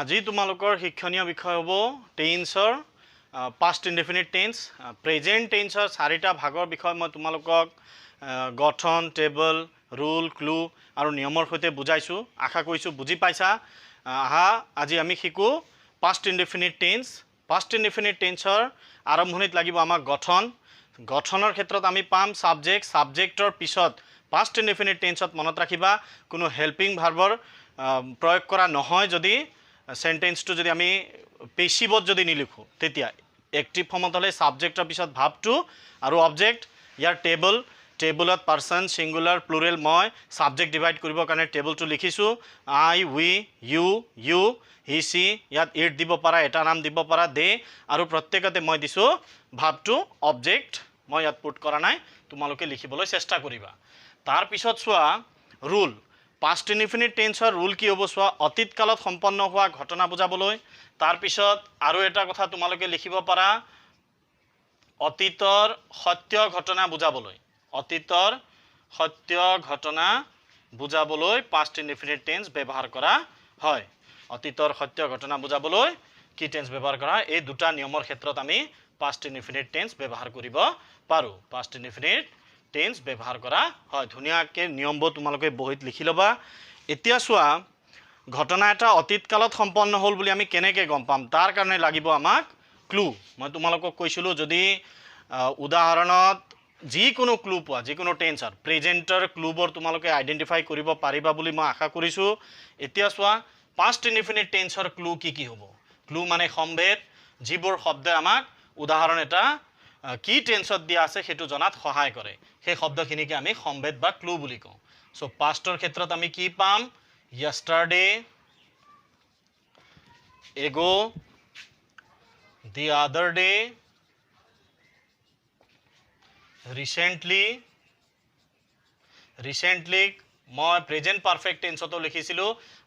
আজি তোমালোকৰ শিক্ষণীয় বিষয় হ'ব টেন্সৰ পাষ্ট ইনডেফিনিট টেন্স প্ৰেজেন্ট টেন্সৰ চাৰিটা ভাগৰ বিষয় মই তোমালোকক গঠন টেবল ৰুল ক্লু আৰু নিয়মৰ সৈতে বুজাইছো আশা কৰিছো বুজি পাইছা আহা আজি আমি শিকো পাষ্ট ইনডেফিনিট টেন্সৰ আৰম্ভণিত লাগিব আমাক গঠনৰ ক্ষেত্ৰত আমি পাম সাবজেক্ট সাবজেক্টৰ পিছত পাষ্ট ইনডেফিনিট টেন্সত মনত ৰাখিবা কোনো হেল্পিং ভাৰ্বৰ প্ৰয়োগ কৰা নহয় যদি সেন্টেন্সটো যদি আমি পেশিবত যদি নিলিখো তেতিয়া একটিভ ফৰ্মত হলে সাবজেক্টৰ পিছত ভাবটো আৰু অবজেক্ট ইয়াৰ টেবলত পাৰ্সন সিঙ্গুলাৰ প্লুৰেল মই সাবজেক্ট ডিভাইড কৰিবৰ কাৰণে টেবলটো লিখিছো আই উই ইউ হি সি ইয়াত ইট দিব পাৰা এটা নাম দিব পাৰা দে আৰু প্ৰত্যেকতে মই দিছো ভাবটো অবজেক্ট মই ইয়াত পুট কৰা নাই তোমালোকে লিখিবলৈ চেষ্টা কৰিবা তাৰ পিছত চোৱা ৰুল পাষ্ট ইনডেফিনিট টেন্সৰ ৰুল কি হ'ব চোৱা অতীত কালত সম্পন্ন হোৱা ঘটনা বুজাবলৈ তাৰ পিছত আৰু এটা কথা তোমালোকে লিখিব পাৰা অতীতৰ সত্য ঘটনা বুজাবলৈ পাষ্ট ইনডেফিনিট টেন্স ব্যৱহাৰ কৰা হয় অতীতৰ সত্য ঘটনা বুজাবলৈ কি টেন্স ব্যৱহাৰ কৰা হয় এই দুটা নিয়মৰ ক্ষেত্ৰত আমি পাষ্ট ইনডেফিনিট টেন্স ব্যৱহাৰ কৰিব পাৰো পাষ্ট ইনডেফিনিট টেন্স ব্যৱহাৰ কৰা হয় ধুনিয়াকে নিয়মবোৰ তোমালোকে বহিত লিখি লবা এতিয়া চোৱা ঘটনা এটা অতীত কালত সম্পন্ন হ'ল বুলি আমি কেনেকৈ গম পাম তাৰ কাৰণে লাগিব আমাক ক্লু মই তোমালোকক কৈছিলো যদি উদাহৰণত যিকোনো ক্লু পোৱা যিকোনো টেন্সৰ প্ৰেজেন্টৰ ক্লুবোৰ তোমালোকে আইডেন্টিফাই কৰিব পাৰিবা বুলি মই আশা কৰিছো এতিয়া চোৱা পাষ্ট ইনডেফিনিট টেন্সৰ ক্লু কি হ'ব ক্লু মানে সম্ভেদ যিবোৰ শব্দ আমাক উদাহৰণ এটা কি টেন্সত দিয়া আছে হেতু জনাত সহায় কৰে সেই শব্দখিনিকে আমি সম্ভেদ বা ক্লু বুলি কওঁ সো পাষ্টৰ ক্ষেত্ৰত আমি কি পাম yesterday ago the other day recently মই প্ৰেজেন্ট পাৰফেক্ট টেন্সতো লিখিছিলো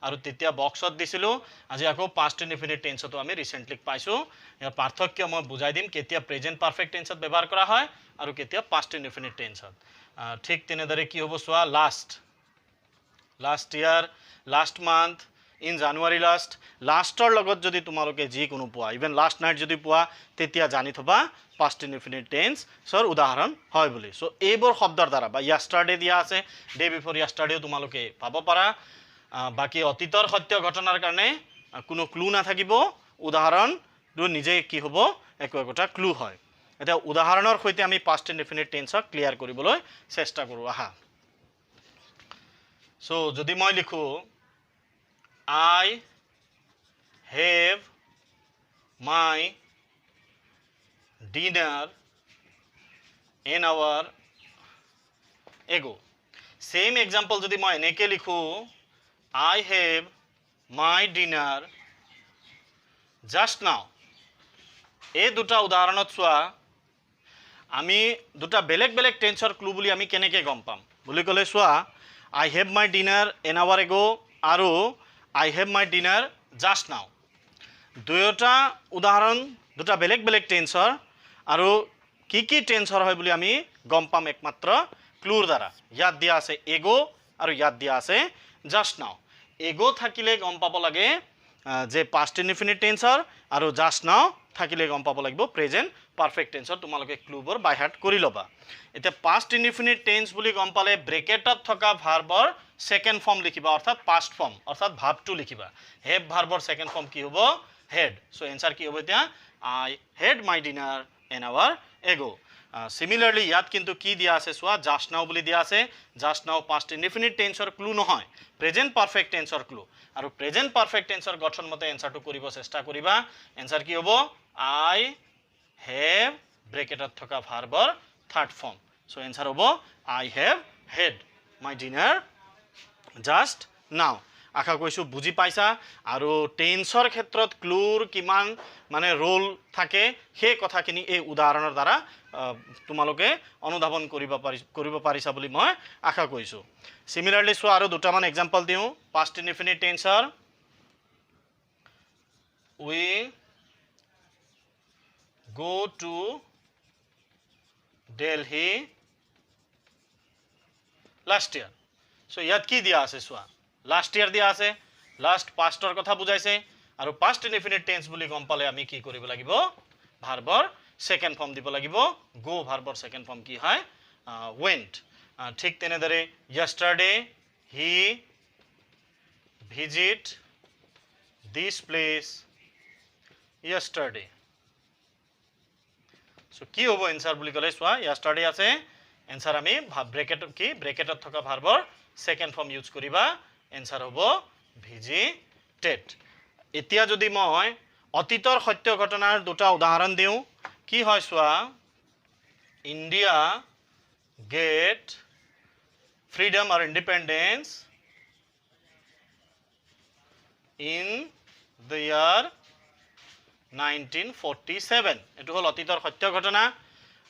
আৰু তেতিয়া বক্সত দিছিলো আজি আকৌ পাষ্ট ইনডেফিনিট টেন্সতো আমি ৰিসেন্টলি পাইছো ইয়াৰ পাৰ্থক্য মই বুজাই দিম কেতিয়া প্ৰেজেন্ট পাৰফেক্ট টেন্সত ব্যৱহাৰ কৰা হয় আৰু কেতিয়া পাষ্ট ইনডেফিনিট টেন্সত ঠিক তেনেদৰে কি হ'ব চোৱা last year last month in January লাষ্টৰ লগত যদি তোমালোকে যি কোনো পোৱা ইভেন লাষ্ট নাইট যদি পোৱা তেতিয়া জানি থবা পাষ্ট ইনডেফিনিট টেন্সৰ উদাহৰণ হয় বুলি সো এইবোৰ শব্দৰ দ্বাৰা বা yesterday দিয়া আছে ডে বিফৰ yesterday তোমালোকে পাব পাৰা বাকি অতীতৰ সত্য ঘটনাৰ কাৰণে কোনো ক্লু নাথাকিব উদাহৰণটো নিজে কি হ'ব একোটা ক্লু হয় এটা উদাহৰণৰ সৈতে আমি পাষ্ট ইনডেফিনিট টেন্সক ক্লিয়াৰ কৰিবলৈ চেষ্টা কৰো আহা সো যদি মই লিখো I have my dinner an hour ago same example যদি মই এনেকে লিখো I have my dinner just now এই দুটা উদাহৰণত চোৱা আমি দুটা বেলেগ টেন্সৰ ক্লু বুলি আমি কেনেকে গম পাম বুলি ক'লে চোৱা I have my dinner an hour ago আৰু I have my dinner just now দুয়োটা উদাহৰণ দুটা বেলেগ টেন্সৰ আৰু কি টেন্সৰ হয় বুলি আমি গম পাম একমাত্ৰ ক্লুৰ দ্বাৰা ইয়াত দিয়া আছে এগো আৰু ইয়াত দিয়া আছে just now এগো থাকিলে গম পাব লাগে যে পাষ্ট ইনডেফিনিট টেন্সৰ আৰু just now থাকিলে গম পাব লাগিব প্ৰেজেন্ট পাৰফেক্ট টেন্সৰ তোমালোকে ক্লুবোৰ বাই হাৰ্ট কৰি লবা এতিয়া পাষ্ট ইনডেফিনিট টেন্স বুলি গম পালে ব্ৰেকেটত থকা ভাৰ্বৰ সেকেন্ড ফৰ্ম লিখিবা অৰ্থাৎ পাস্ট ফৰ্ম অৰ্থাৎ ভাবটো লিখিবা হেভ ভাৰ্বৰ সেকেন্ড ফৰ্ম কি হ'ব হেড সো এনসাৰ কি হ'ব এতিয়া I had my dinner an hour ago similarly ইয়াত কিন্তু কি দিয়া আছে চোৱা জাস্ট নাও বুলি দিয়া আছে জাস্ট নাও পাস্ট ইনডেফিনিট টেন্সৰ ক্লু নহয় প্ৰেজেন্ট পাৰফেক্ট টেন্সৰ ক্লু আৰু প্ৰেজেন্ট পাৰফেক্ট টেন্সৰ গঠন মতে এনসাৰটো কৰিব চেষ্টা কৰিবা এনসাৰ কি হ'ব আই হেভ ব্ৰেকেটত থকা ভাৰ্বৰ থাৰ্ড ফৰ্ম সো এনসাৰ হ'ব I have had my dinner just now আশা কৰিছো বুজি পাইছা আৰু টেন্সৰ ক্ষেত্ৰত ক্লুৰ কিমান মানে ৰোল থাকে সেই কথাখিনি এই উদাহৰণৰ দ্বাৰা তোমালোকে অনুধাৱন কৰিব পাৰিছা বুলি মই আশা কৰিছো সিমিলাৰলি চোৱা আৰু দুটামান এক্সাম্পল দিওঁ পাষ্ট ইনডেফিনিট টেন্সৰ we go to Delhi last year so ইয়াত কি দিয়া আছে চোৱা লাষ্ট ইয়াৰ দিয়া আছে লাষ্ট পাস্টৰ কথা বুজাইছে আৰু past indefinite tense বুলি গম পালে আমি কি কৰিব লাগিব ভাৰ্বৰ সেকেন্ড ফৰ্ম দিব লাগিব go ভাৰ্বৰ সেকেন্ড ফৰ্ম কি হয় went ঠিক তেনেদৰে yesterday he visit this place yesterday so কি হ'ব এনসার বুলি কলে সোয়া yesterday আছে এনসার আমি ব্র্যাকেট কি ব্র্যাকেটত থকা ভাৰ্বৰ সেকেন্ড ফৰ্ম ইউজ কৰিবা এনসাৰ হ'ব visited এতিয়া যদি মই অতীতৰ সত্য ঘটনাৰ দুটা উদাহৰণ দিও কি হয় সোয়া India get freedom or independence in the year 1947 এটো হল অতীতৰ সত্য ঘটনা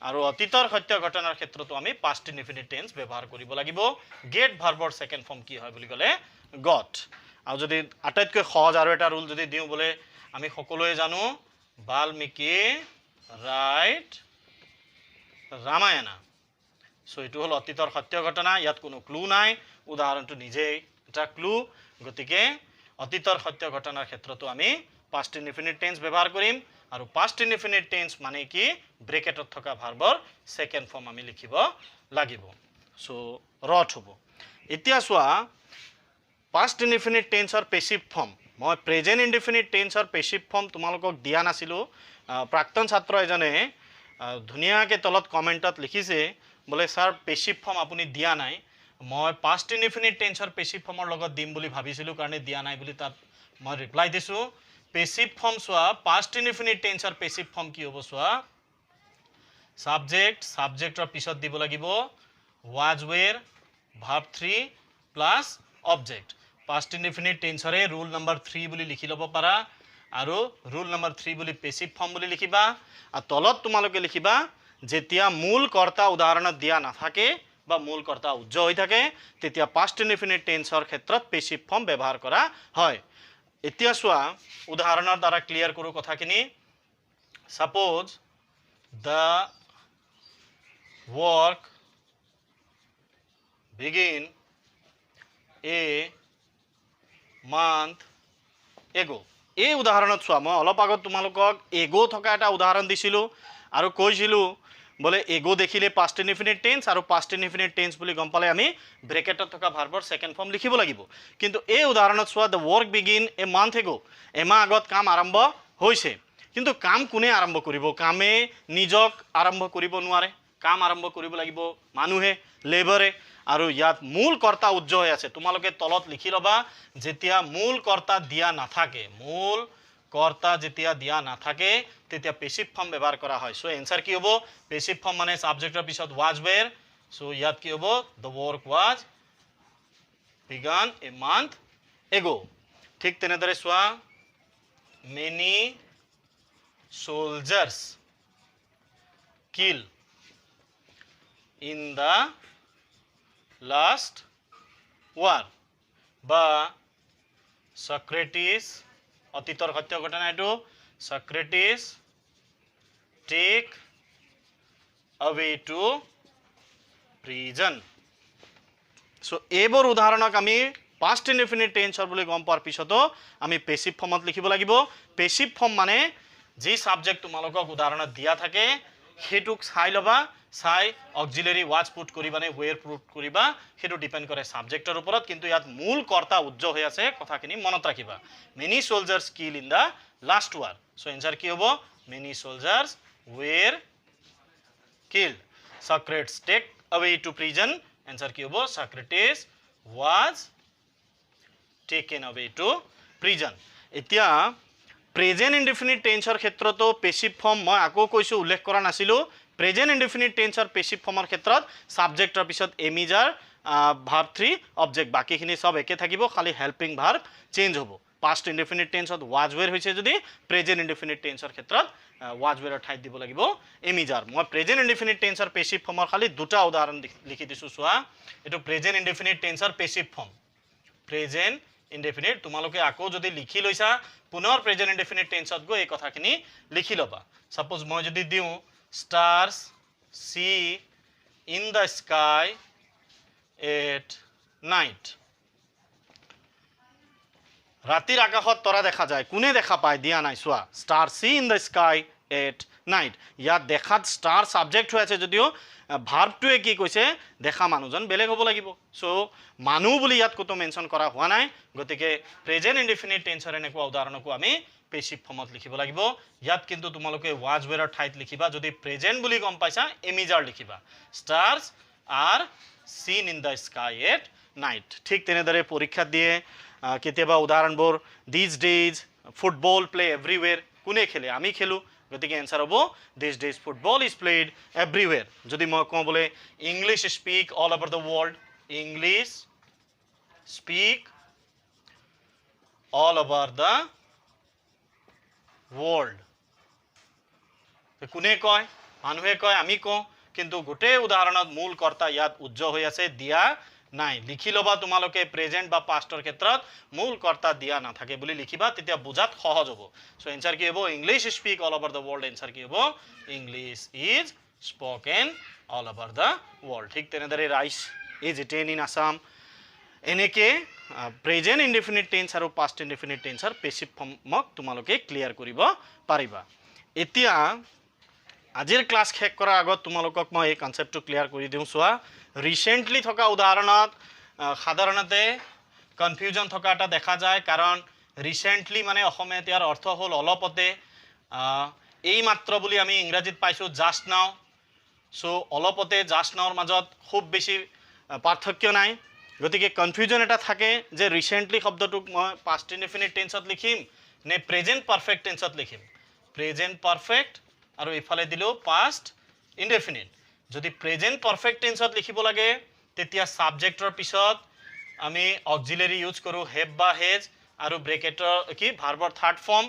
আৰু অতীতৰ সত্য ঘটনাৰ ক্ষেত্ৰতো আমি past indefinite tense ব্যৱহাৰ কৰিব লাগিব get ভাৰ্বৰ সেকেন্ড ফৰ্ম কি হয় বুলি কলে got আৰু যদি আটাইতকৈ সহজ আৰু এটা ৰুল যদি দিও বলে আমি সকলোৱে জানো বাল্মীকি ৰাইট ৰামায়ণ সো এটো হল অতীতৰ সত্য ঘটনা ইয়াত কোনো ক্লু নাই উদাহৰণটো নিজেই এটা ক্লু গতিকে অতীতৰ সত্য ঘটনাৰ ক্ষেত্ৰতো আমি past indefinite tense ব্যৱহাৰ কৰিম আৰু past indefinite tense মানে কি ব্ৰেকেটত থকা ভাৰ্বৰ সেকেন্ড ফৰ্ম আমি লিখিব লাগিব সো ৰট হ'ব এতিয়া সোৱা past indefinite tense or passive form মই present indefinite tense or passive form তোমালোকক দিয়া নাছিলো প্ৰাক্তন ছাত্ৰ এজনে ধুনিয়াকে তলত কমেন্টত লিখিছে বলে স্যার passive form আপুনি দিয়া নাই মই past indefinite tense or passive form লগত দিম বুলি ভাবিছিলো কাৰণে দিয়া নাই বুলি তাত মই ৰিপ্লাই দিছো passive form সোৱা past indefinite tense or passive form কি হ'ব সোৱা subject ৰ পিছত দিব লাগিব was were verb 3 plus object past indefinite tense ৰে rule number 3 বুলি লিখি লব পাৰা আৰু rule number 3 বুলি passive form বুলি লিখিবা আৰু তলত তোমালোকে লিখিবা যেতিয়া মূল কৰ্তা উদাহৰণত দিয়া নাথাকে বা মূল কৰ্তা উজ্জ হৈ থাকে তেতিয়া past indefinite tense ৰ ক্ষেত্ৰত passive form ব্যৱহাৰ কৰা হয় এতিয়া সোৱা উদাহৰণৰ দ্বাৰা ক্লিয়াৰ কৰো কথাখিনি suppose the work begin a month ago এই উদাহৰণত সোৱা মই অলপ আগত তোমালোকক এগো থকা এটা উদাহৰণ দিছিলো আৰু কৈছিলো বলে এগো দেখিলে past indefinite tense আৰু past indefinite tense বুলি গম পালে আমি ব্ৰেকেটত থকা ভাৰ্বৰ সেকেন্ড ফৰ্ম লিখিব লাগিব কিন্তু এই উদাহৰণত সোৱা the work begin a month ago এমাহ আগত কাম আৰম্ভ হৈছে কিন্তু কাম কোনে আৰম্ভ কৰিব কামে নিজক আৰম্ভ কৰিব নোৱাৰে কাম আৰম্ভ কৰিব লাগিব মানুহে লেবাৰে আৰু ইয়াত মূল কৰ্তা উজ্জ হৈ আছে তোমালোকে তলত লিখি লবা যেতিয়া মূল কৰ্তা দিয়া নাথাকে মূল কৰ্তা যেতিয়া দিয়া নাথাকে তেতিয়া passive form ব্যৱহাৰ কৰা হয় সো এনসাৰ কি হ'ব passive form মানে সাবজেক্টৰ পিছত was were সো ইয়াত কি হ'ব the work was began a month ago ঠিক তেনেদৰে সোৱা many soldiers kill in the last war বা Socrates অতীতৰ সত্য ঘটনা এটো Socrates take away to prison so এইবোৰ উদাহৰণক আমি past indefinite tense বুলি গম পাৰ পিছতো আমি passive formত লিখিব লাগিব passive form মানে যি সাবজেক্ট তোমালোকক উদাহৰণত দিয়া থাকে হেতুক চাই লবা চাই অক্সিলাৰি was put কৰিবা নে were put কৰিবা হেতু ডিপেন্ড কৰে সাবজেক্টৰ ওপৰত কিন্তু ইয়াত মূল কৰ্তা উজ্জ হৈ আছে কথাখিনি মনত ৰাখিবা many soldiers kill in the last war so answer কি হ'ব many soldiers were killed Socrates take away to prison answer কি হ'ব Socrates was taken away to prison এতিয়া present indefinite tense ৰ ক্ষেত্ৰতো passive form মই আকৌ কৈছো উল্লেখ কৰা নাছিলো present indefinite tense ৰ passive form ৰ ক্ষেত্ৰত সাবজেক্টৰ পিছত am is verb 3 object বাকিখিনি সব একে থাকিব খালি helping verb চেঞ্জ হ'ব past indefinite tense to was were হৈছে যদি present indefinite tense ৰ ক্ষেত্ৰত was were ৰ ঠাইত দিব লাগিব am is মই present indefinite tense ৰ passive form ৰ খালি দুটা উদাহৰণ লিখি দিছো সোৱা এটো present indefinite tense ৰ passive form present indefinite তোমালোকে আকৌ যদি লিখি লৈছা পুনৰ present indefinite tense ত গৈ এই কথাখিনি লিখি লবা suppose মই যদি দিও stars see in the sky at night ৰাতিৰ আকাশত তৰা দেখা যায় কোনে দেখা পায় দিয়া নাই চোৱা stars in the sky at night ইয়াত দেখাত ষ্টাৰ সাবজেক্ট হৈ আছে যদিও ভাৰ্বটোৱে কি কৈছে দেখা মানুহজন বেলেগ হ'ব লাগিব সো মানুহ বুলি ইয়াত কতো মেনশন কৰা হোৱা নাই গতিকে প্ৰেজেন্ট ইনডিফিনিট টেন্সৰ এনেকুৱা উদাহৰণকো আমি পেছিভ ফৰ্মত লিখিব লাগিব ইয়াত কিন্তু তোমালোকে ওয়াজ ওৱেৰৰ ঠাইত লিখিবা যদি প্ৰেজেন্ট বুলি গম পাইছা এমিজাৰ লিখিবা stars are seen in the sky at night ঠিক তেনেদৰে পৰীক্ষা দিয়ে কেতিয়াবা উদাহৰণবোৰ these days football play everywhere কোনে খেলে আমি খেলো গতিকে এনসাৰ হ'ব these days football is played everywhere যদি মই কওঁ বোলে English speak all over the world English speak all over the world কোনে কয় মানুহে কয় আমি কওঁ কিন্তু গোটেই উদাহৰণত মূল কৰ্তা ইয়াত উজ্জ্বল হৈ আছে দিয়া নাই লিখি লবা তোমালোকে প্ৰেজেন্ট বা পাষ্টৰ ক্ষেত্ৰত মূল কৰ্তা দিয়া নাথাকে বুলি লিখিবা তেতিয়া বুজাত সহজ হ'ব সো এনসাৰ কি হ'ব English speak all over the world answer কি হ'ব English is spoken all over the world ঠিক তেনেদৰে rice is eaten in Assam এনেকে প্ৰেজেন্ট ইনডিফিনিট টেন্স আৰু পাষ্ট ইনডিফিনিট টেন্সৰ পেছিভ ফৰ্মক তোমালোকে ক্লিয়াৰ কৰিব পাৰিবা এতিয়া আজিৰ ক্লাছ শেষ কৰাৰ আগত তোমালোকক মই এই কনসেপ্টটো ক্লিয়াৰ কৰি দিওঁ চোৱা ৰিসেন্টলি থকা উদাহৰণত সাধাৰণতে কনফিউজন থকা এটা দেখা যায় কাৰণ ৰিসেন্টলি মানে অসমীয়াত ইয়াৰ অৰ্থ হ'ল অলপতে এই মাত্ৰ বুলি আমি ইংৰাজীত পাইছো জাস্ট নাও সো অলপতে জাস্ট নাওৰ মাজত খুব বেছি পাৰ্থক্য নাই গতিকে কনফিউজন এটা থাকে যে ৰিসেন্টলি শব্দটোক মই পাষ্ট ইনডিফিনিট টেন্সত লিখিম নে প্ৰেজেন্ট পাৰফেক্ট টেন্সত লিখিম প্ৰেজেন্ট পাৰফেক্ট আৰু ইফালে দিলো পাষ্ট ইনডিফিনিট যদি প্ৰেজেন্ট পাৰফেক্ট টেন্সত লিখিব লাগে তেতিয়া সাবজেক্টৰ পিছত আমি অক্সিলাৰি ইউজ কৰো হেভ বা হেজ আৰু ব্ৰেকেটৰ কি ভাৰ্বৰ থাৰ্ড ফৰ্ম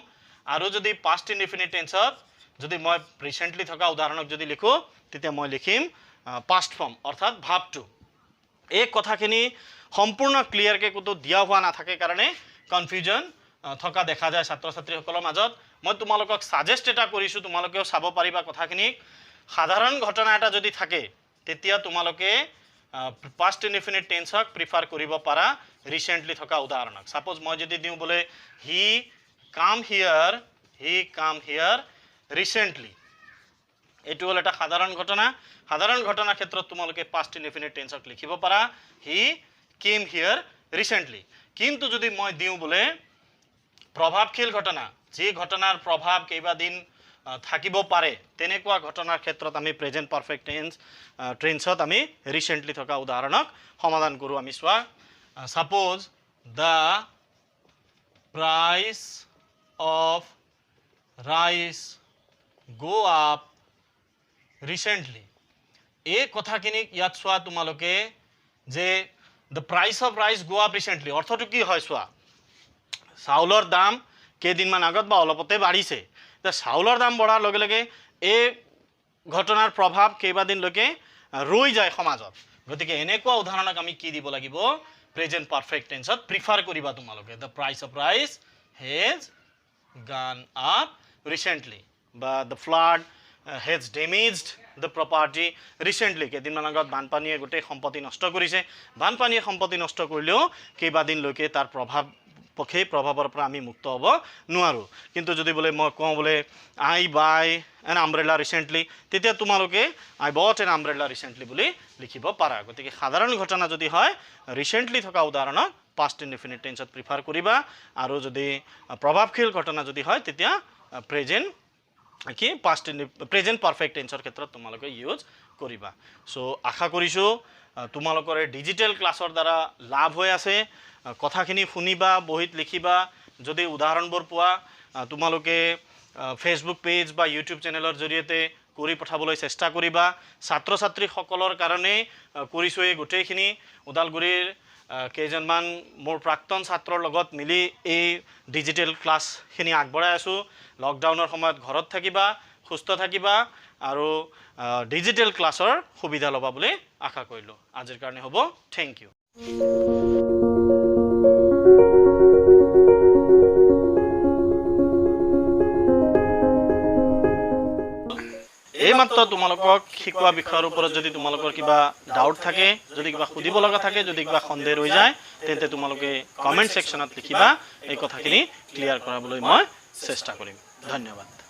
আৰু যদি পাষ্ট ইনডিফিনিট টেন্সত যদি মই ৰিসেন্টলি থকা উদাহৰণক যদি লিখো তেতিয়া মই লিখিম পাষ্ট ফৰ্ম অৰ্থাৎ ভাবটো এই কথাখিনি সম্পূৰ্ণ ক্লিয়াৰকে কতো দিয়া হোৱা নাথাকে কাৰণে কনফিউজন থকা দেখা যায় ছাত্ৰ ছাত্ৰীসকলৰ মাজত মই তোমালোকক সাজেষ্ট এটা কৰিছো তোমালোকেও চাব পাৰিবা কথাখিনি সাধাৰণ ঘটনা এটা যদি থাকে তেতিয়া তোমালোকে পাষ্ট ইনডিফিনিট টেন্সক প্ৰিফাৰ কৰিব পাৰা ৰিসেন্টলি থকা উদাহৰণক সাপোজ মই যদি দিওঁ বোলে হি কাম হিয়াৰ ৰিসেন্টলি এটো হল এটা সাধাৰণ ঘটনা ক্ষেত্ৰত তোমালোকে পাষ্ট ইনডিফিনিট টেন্সক লিখিব পাৰা হি কেম হিয়াৰ ৰিসেন্টলি কিন্তু যদি মই দিওঁ বোলে প্ৰভাৱশীল ঘটনা যে ঘটনাৰ প্ৰভাৱ কেইবা দিন থাকিব পাৰে তেনেকুৱা ঘটনাৰ ক্ষেত্ৰত আমি প্ৰেজেন্ট পাৰফেক্ট টেন্সত আমি ৰিসেন্টলি থকা উদাহৰণক সমাধান কৰো আমি চোৱা suppose the price of rice go up recently এই কথাখিনি ইয়াত চোৱা তোমালোকে যে the price of rice go up recently অৰ্থটো কি হয় চোৱা চাউলৰ দাম কেইদিনমান আগত বা অলপতে বাঢ়িছে চাউলৰ দাম বঢ়াৰ লগে লগে এই ঘটনাৰ প্ৰভাৱ কেইবাদিনলৈকে ৰৈ যায় সমাজত গতিকে এনেকুৱা উদাহৰণক আমি কি দিব লাগিব প্ৰেজেন্ট পাৰফেক্ট টেন্সত প্ৰিফাৰ কৰিবা তোমালোকে the price of rice has gone up recently বা the flood has damaged the property recently কেইদিনমান আগত বানপানীয়ে গোটেই সম্পত্তি নষ্ট কৰিছে বানপানীয়ে সম্পত্তি নষ্ট কৰিলেও কেইবাদিনলৈকে তাৰ পক্ষে প্ৰভাৱৰ পৰা আমি মুক্ত হ'ব নোৱাৰো কিন্তু যদি বোলে মই কওঁ বোলে আই বাই এন আমব্ৰেলা ৰিসেন্টলি তেতিয়া তোমালোকে I bought N umbrella recently বুলি লিখিব পাৰা গতিকে সাধাৰণ ঘটনা যদি হয় ৰিসেন্টলি থকা উদাহৰণক পাষ্ট ইনডিফিনিট টেন্সত প্ৰিফাৰ কৰিবা আৰু যদি প্ৰভাৱশীল ঘটনা যদি হয় তেতিয়া প্ৰেজেন্ট কি প্ৰেজেন্ট পাৰফেক্ট টেন্সৰ ক্ষেত্ৰত তোমালোকে ইউজ কৰিবা সো আশা কৰিছো তোমালোকৰ ডিজিটেল ক্লাছৰ দ্বাৰা লাভ হৈ আছে কথাখিনি শুনিবা বহিত লিখিবা যদি উদাহৰণবোৰ পোৱা তোমালোকে ফেসবুক পেজ বা ইউটিউব চেনেলৰ জৰিয়তে কৰি পঠাবলৈ চেষ্টা কৰিবা ছাত্ৰ ছাত্ৰীসকলৰ কাৰণে কৰিছো এই গোটেইখিনি ওদালগুৰিৰ কেইজনমান মোৰ প্ৰাক্তন ছাত্ৰৰ লগত মিলি এই ডিজিটেল ক্লাছখিনি আগবঢ়াই আছো লকডাউনৰ সময়ত ঘৰত থাকিবা সুস্থ থাকিবা আৰু ডিজিটেল ক্লাছৰ সুবিধা ল'বা বুলি আশা কৰিলো আজিৰ কাৰণে হ'ব থ্যাংক ইউ এইমাত্ৰ তোমালোকক শিকোৱা বিষয়ৰ ওপৰত যদি তোমালোকৰ কিবা ডাউট থাকে, যদি কিবা সুধিব লগা থাকে, যদি কিবা সন্দেহ ৰৈ যায়, তেন্তে তোমালোকে কমেন্ট সেকশনত লিখিবা। এই কথাখিনি ক্লিয়াৰ কৰাবলৈ মই চেষ্টা কৰিম। ধন্যবাদ।